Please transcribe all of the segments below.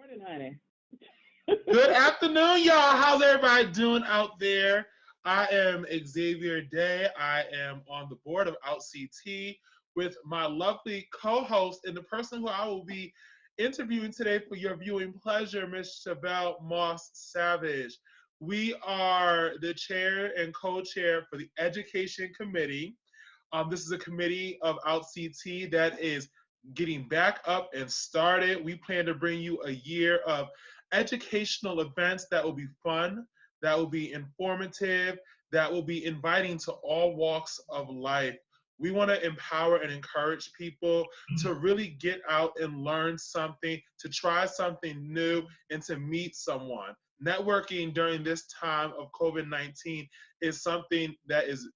Morning, honey. Good afternoon, y'all. How's everybody doing out there? I am Xavier Day. I am on the board of outCT with my lovely co-host and the person who I will be interviewing today for your viewing pleasure, Miss Chevelle Moss-Savage. We are the chair and co-chair for the Education Committee. This is a committee of outCT that is getting back up and started. We plan to bring you a year of educational events that will be fun, that will be informative, that will be inviting to all walks of life. We want to empower and encourage people to really get out and learn something, to try something new, and to meet someone. Networking during this time of COVID-19 is something that is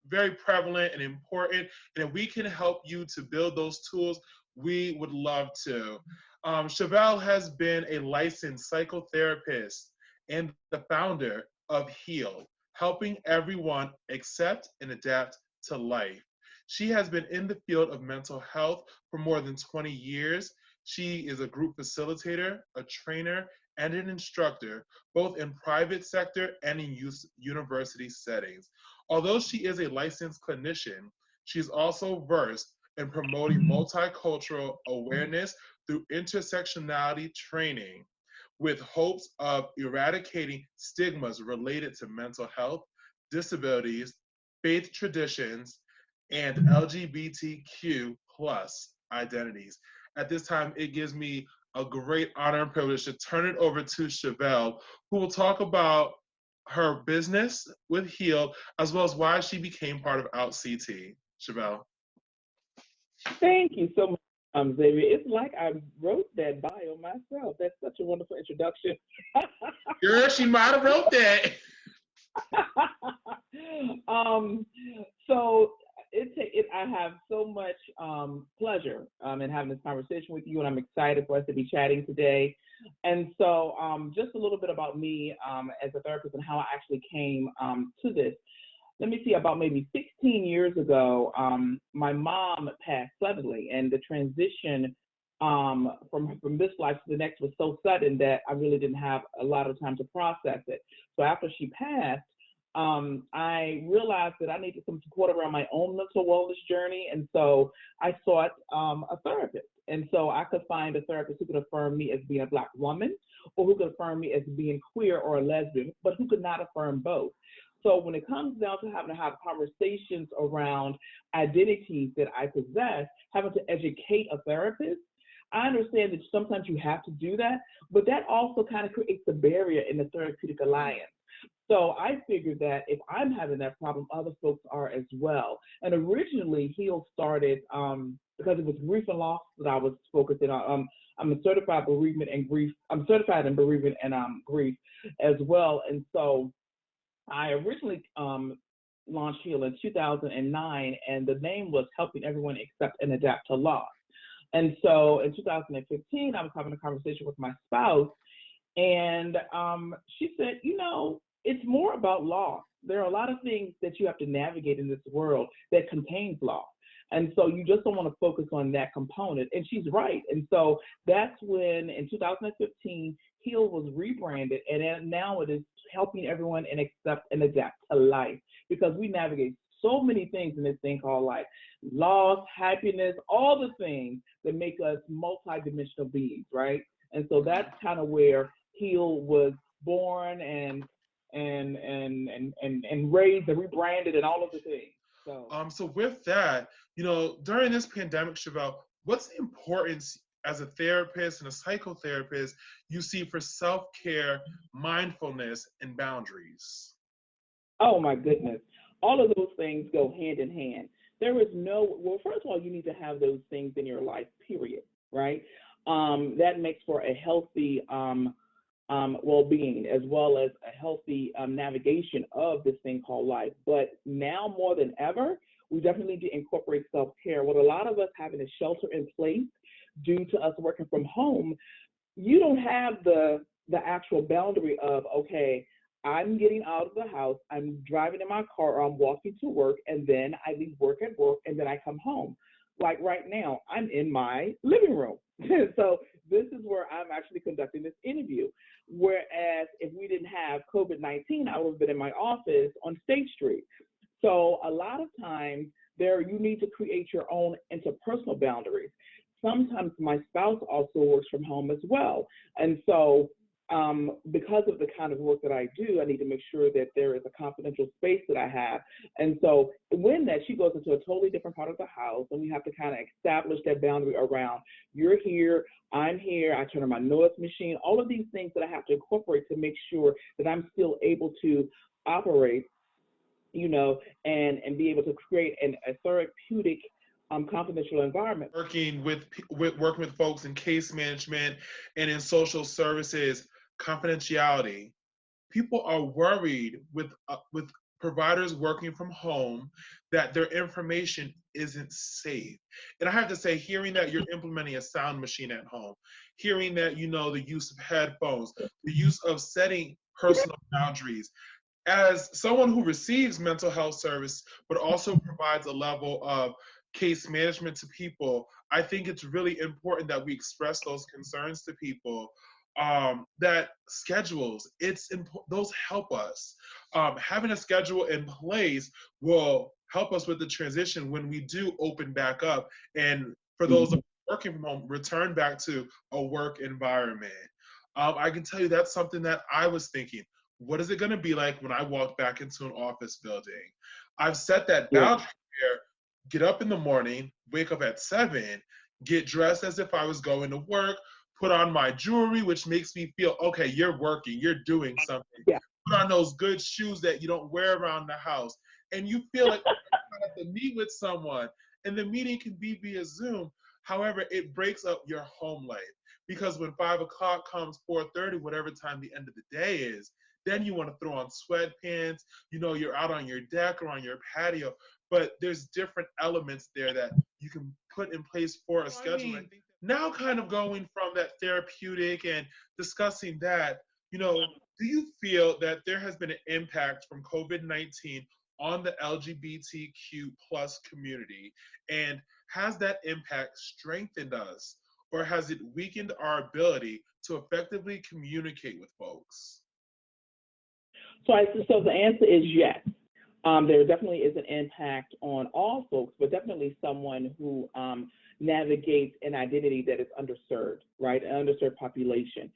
very prevalent and important. And if we can help you to build those tools, we would love to. Chevelle has been a licensed psychotherapist and the founder of H.E.A.L, helping everyone accept and adapt to life. She has been in the field of mental health for more than 20 years. She is a group facilitator, a trainer, and an instructor, both in private sector and in university settings. Although she is a licensed clinician, she is also versed in promoting multicultural awareness through intersectionality training with hopes of eradicating stigmas related to mental health, disabilities, faith traditions, and LGBTQ plus identities. At this time, it gives me a great honor and privilege to turn it over to Chevelle, who will talk about her business with H.E.A.L, as well as why she became part of outCT. Chevelle. Thank you so much, Xavier. It's like I wrote that bio myself. That's such a wonderful introduction. Girl, she might have wrote that. um, so I have so much pleasure in having this conversation with you, and I'm excited for us to be chatting today. And so just a little bit about me as a therapist and how I actually came to this. Let me see, about maybe 16 years ago, my mom passed suddenly, and the transition from this life to the next was so sudden that I really didn't have a lot of time to process it. So after she passed, I realized that I needed some support around my own mental wellness journey, and so I sought a therapist. And so I could find a therapist who could affirm me as being a Black woman, or who could affirm me as being queer or a lesbian, but who could not affirm both. So when it comes down to having to have conversations around identities that I possess, having to educate a therapist, I understand that sometimes you have to do that, but that also kind of creates a barrier in the therapeutic alliance. So I figured that if I'm having that problem, other folks are as well. And originally, H.E.A.L started because it was grief and loss that I was focusing on. I'm a certified bereavement and grief. I'm certified in bereavement and grief as well. And so I originally launched H.E.A.L in 2009, and the name was Helping Everyone Accept and Adapt to Loss. And so in 2015, I was having a conversation with my spouse, and she said, it's more about loss. There are a lot of things that you have to navigate in this world that contains loss. And so you just don't want to focus on that component. And she's right. And so that's when in 2015, H.E.A.L was rebranded, and now it is helping everyone and accept and adapt to life, because we navigate so many things in this thing called life: loss, happiness, all the things that make us multidimensional beings, right? And so that's kind of where H.E.A.L was born and raised and rebranded and all of the things. So with that, during this pandemic, Chevelle, what's the importance as a therapist and a psychotherapist you see for self-care, mindfulness, and boundaries? Oh my goodness. All of those things go hand in hand. There is well, first of all, you need to have those things in your life, period, right? That makes for a healthy well-being, as well as a healthy navigation of this thing called life. But now more than ever, we definitely need to incorporate self-care. What a lot of us having a shelter in place due to us working from home, you don't have the actual boundary of, okay, I'm getting out of the house, I'm driving in my car, or I'm walking to work, and then I leave work at work, and then I come home. Like right now, I'm in my living room. So this is where I'm actually conducting this interview. Whereas if we didn't have COVID-19, I would have been in my office on State Street. So a lot of times there you need to create your own interpersonal boundaries. Sometimes my spouse also works from home as well. And so because of the kind of work that I do, I need to make sure that there is a confidential space that I have. And so when that she goes into a totally different part of the house, and we have to kind of establish that boundary around you're here, I'm here, I turn on my noise machine, all of these things that I have to incorporate to make sure that I'm still able to operate, and be able to create a therapeutic confidential environment. Working with folks in case management and in social services, confidentiality. People are worried with providers working from home that their information isn't safe. And I have to say, hearing that you're implementing a sound machine at home, hearing that the use of headphones, the use of setting personal boundaries, as someone who receives mental health service, but also provides a level of case management to people, I think it's really important that we express those concerns to people. That schedules, those help us. Having a schedule in place will help us with the transition when we do open back up, and for those working from home, return back to a work environment. I can tell you that's something that I was thinking. What is it going to be like when I walk back into an office building? I've set that boundary here. Get up in the morning, wake up at 7, get dressed as if I was going to work, put on my jewelry, which makes me feel, okay, you're working, you're doing something. Yeah. Put on those good shoes that you don't wear around the house. And you feel like you have to meet with someone. And the meeting can be via Zoom. However, it breaks up your home life. Because when 5 o'clock comes, 4:30, whatever time the end of the day is, then you want to throw on sweatpants. You're out on your deck or on your patio. But there's different elements there that you can put in place for a schedule. Now, kind of going from that therapeutic and discussing that, do you feel that there has been an impact from COVID-19 on the LGBTQ plus community? And has that impact strengthened us, or has it weakened our ability to effectively communicate with folks? So the answer is yes. There definitely is an impact on all folks, but definitely someone who navigates an identity that is underserved, right? An underserved population.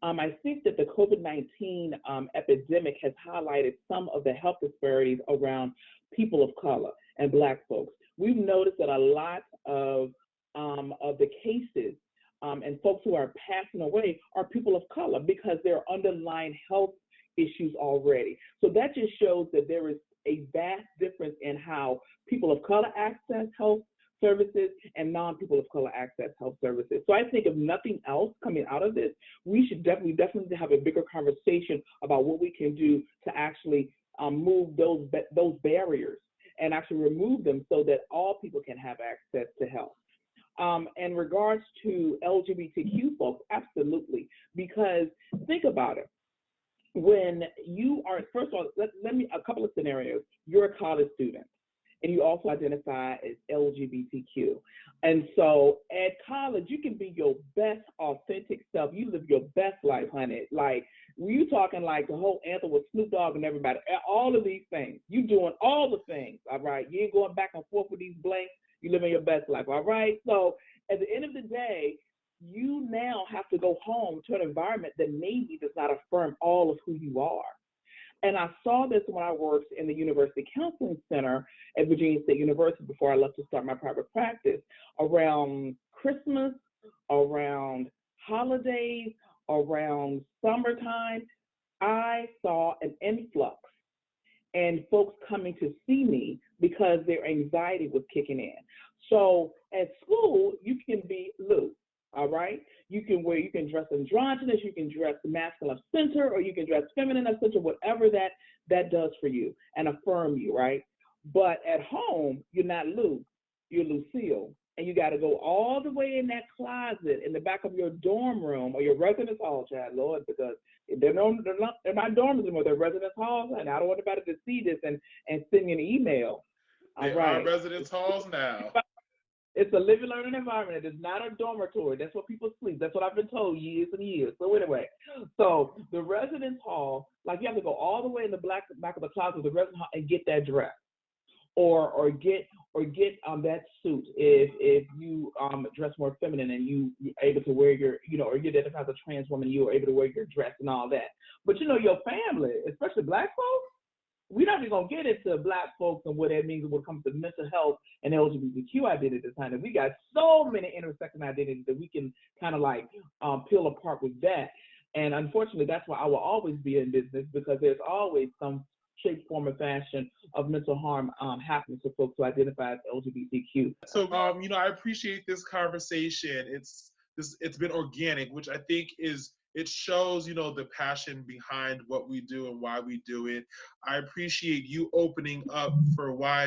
I think that the COVID-19 epidemic has highlighted some of the health disparities around people of color and Black folks. We've noticed that a lot of the cases and folks who are passing away are people of color because there are underlying health issues already. So that just shows that there is a vast difference in how people of color access health services and non-people of color access health services. So I think if nothing else coming out of this, we should definitely have a bigger conversation about what we can do to actually move those barriers and actually remove them so that all people can have access to health. In regards to LGBTQ folks, absolutely, because think about it. When you are, first of all, let me, a couple of scenarios. You're a college student and you also identify as LGBTQ. And so at college, you can be your best authentic self. You live your best life, honey. Like, you talking like the whole anthem with Snoop Dogg and everybody, all of these things. You doing all the things, all right? You ain't going back and forth with these blanks. You living your best life, all right? So at the end of the day, you now have to go home to an environment that maybe does not affirm all of who you are. And I saw this when I worked in the University Counseling Center at Virginia State University before I left to start my private practice. Around Christmas, around holidays, around summertime, I saw an influx and folks coming to see me because their anxiety was kicking in. So at school, you can be Lou. All right, you can dress androgynous, you can dress masculine of center, or you can dress feminine of center, whatever that does for you and affirm you, right? But at home, you're not Lou, you're Lucille, and you got to go all the way in that closet in the back of your dorm room or your residence hall, child, Lord, because they're not dorms anymore, they're residence halls, and I don't want anybody to see this and send me an email. They are residence halls now. It's a living, learning environment. It is not a dormitory. That's where people sleep. That's what I've been told years and years. So anyway, so the residence hall, like you have to go all the way in the back of the closet of the residence hall and get that dress, or get that suit if you dress more feminine and you're able to wear your, or you're that type of trans woman, you are able to wear your dress and all that. But your family, especially Black folks, we're not even going to get into Black folks and what that means when it comes to mental health and LGBTQ identity at this time. And we got so many intersecting identities that we can kind of like peel apart with that. And unfortunately, that's why I will always be in business, because there's always some shape, form, or fashion of mental harm happening to folks who identify as LGBTQ. So, I appreciate this conversation. It's been organic, which I think it shows, the passion behind what we do and why we do it. I appreciate you opening up for why,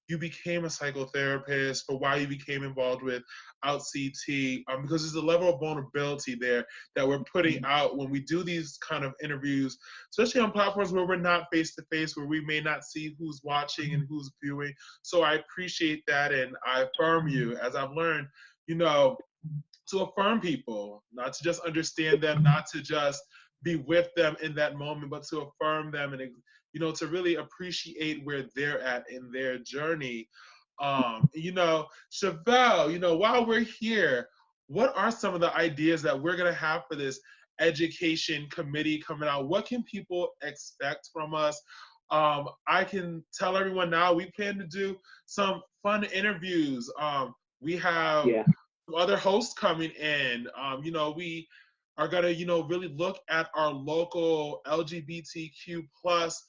you became a psychotherapist, for why you became involved with outCT, because there's a level of vulnerability there that we're putting out when we do these kind of interviews, especially on platforms where we're not face to face, where we may not see who's watching and who's viewing. So I appreciate that, and I affirm you, as I've learned, to affirm people, not to just understand them, not to just be with them in that moment, but to affirm them and, to really appreciate where they're at in their journey. Chevelle, while we're here, what are some of the ideas that we're going to have for this education committee coming out? What can people expect from us? I can tell everyone now we plan to do some fun interviews. We have other hosts coming in. We are going to, really look at our local LGBTQ plus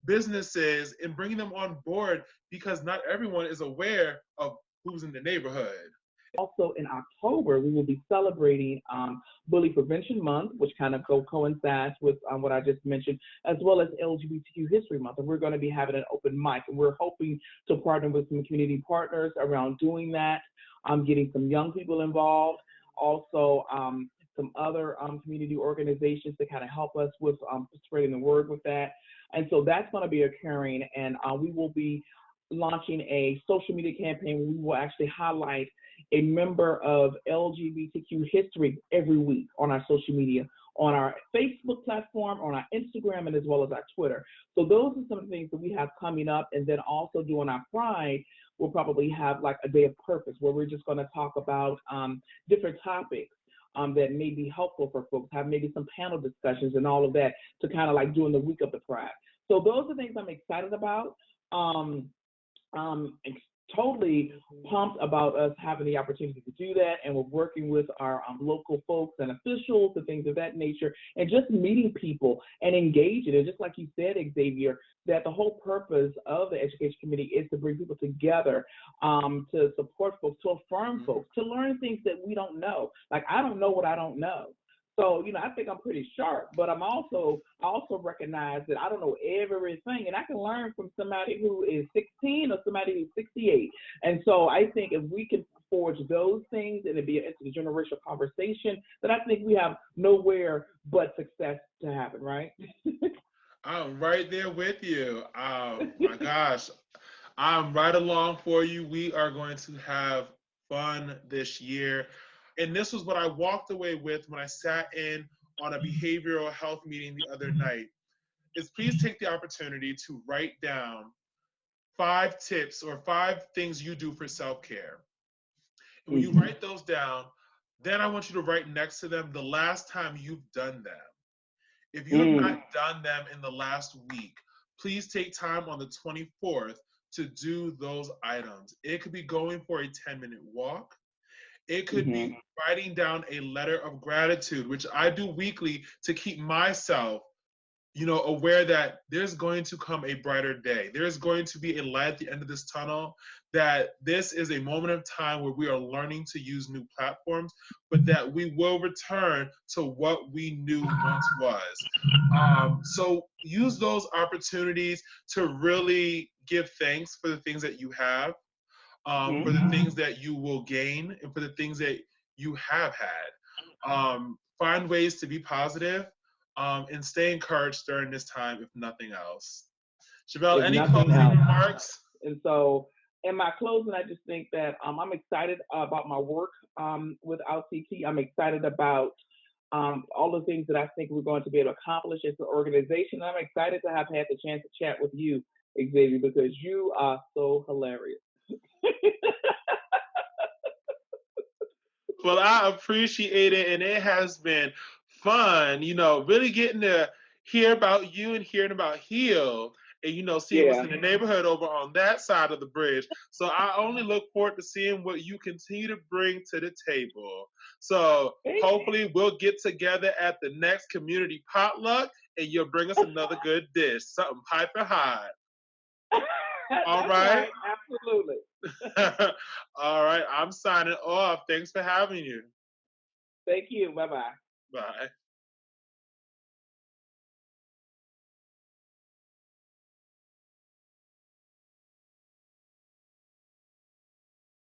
businesses and bringing them on board, because not everyone is aware of who's in the neighborhood. Also in October, we will be celebrating Bully Prevention Month, which kind of coincides with what I just mentioned, as well as LGBTQ History Month. And we're going to be having an open mic, and we're hoping to partner with some community partners around doing that. Getting some young people involved, also some other community organizations to kind of help us with spreading the word with that. And so that's going to be occurring, and we will be launching a social media campaign where we will actually highlight a member of LGBTQ history every week on our social media, on our Facebook platform, on our Instagram, and as well as our Twitter. So those are some of the things that we have coming up. And then also during our Pride, we'll probably have like a day of purpose where we're just going to talk about different topics that may be helpful for folks, have maybe some panel discussions and all of that to kind of like during the week of the Pride. So those are things I'm excited about. Totally pumped about us having the opportunity to do that, and we're working with our local folks and officials and things of that nature, and just meeting people and engaging. And just like you said, Xavier, that the whole purpose of the Education Committee is to bring people together, to support folks, to affirm folks, to learn things that we don't know. Like, I don't know what I don't know. So, I think I'm pretty sharp, but I also recognize that I don't know everything, and I can learn from somebody who is 16 or somebody who's 68. And so I think if we can forge those things and it be an intergenerational conversation, then I think we have nowhere but success to happen, right? I'm right there with you. Oh my gosh, I'm right along for you. We are going to have fun this year. And this was what I walked away with when I sat in on a behavioral health meeting the other night, is please take the opportunity to write down 5 tips or 5 things you do for self-care. And when you write those down, then I want you to write next to them the last time you've done them. If you have not done them in the last week, please take time on the 24th to do those items. It could be going for a 10-minute walk. It could be writing down a letter of gratitude, which I do weekly to keep myself, aware that there's going to come a brighter day. There's going to be a light at the end of this tunnel, that this is a moment of time where we are learning to use new platforms, but that we will return to what we knew once was. So use those opportunities to really give thanks for the things that you have, for the things that you will gain, and for the things that you have had. Find ways to be positive, and stay encouraged during this time, if nothing else. Chevelle, any closing remarks? And so in my closing, I just think that I'm excited about my work with outCT. I'm excited about all the things that I think we're going to be able to accomplish as an organization. I'm excited to have had the chance to chat with you, Xavier, because you are so hilarious. Well, I appreciate it, and it has been fun, really getting to hear about you and hearing about H.E.A.L and, seeing what's Yeah. in the neighborhood over on that side of the bridge. So I only look forward to seeing what you continue to bring to the table. So hopefully we'll get together at the next community potluck and you'll bring us another good dish, something piping hot. All That's right? right. Absolutely. All right. I'm signing off. Thanks for having you. Thank you. Bye bye. Bye.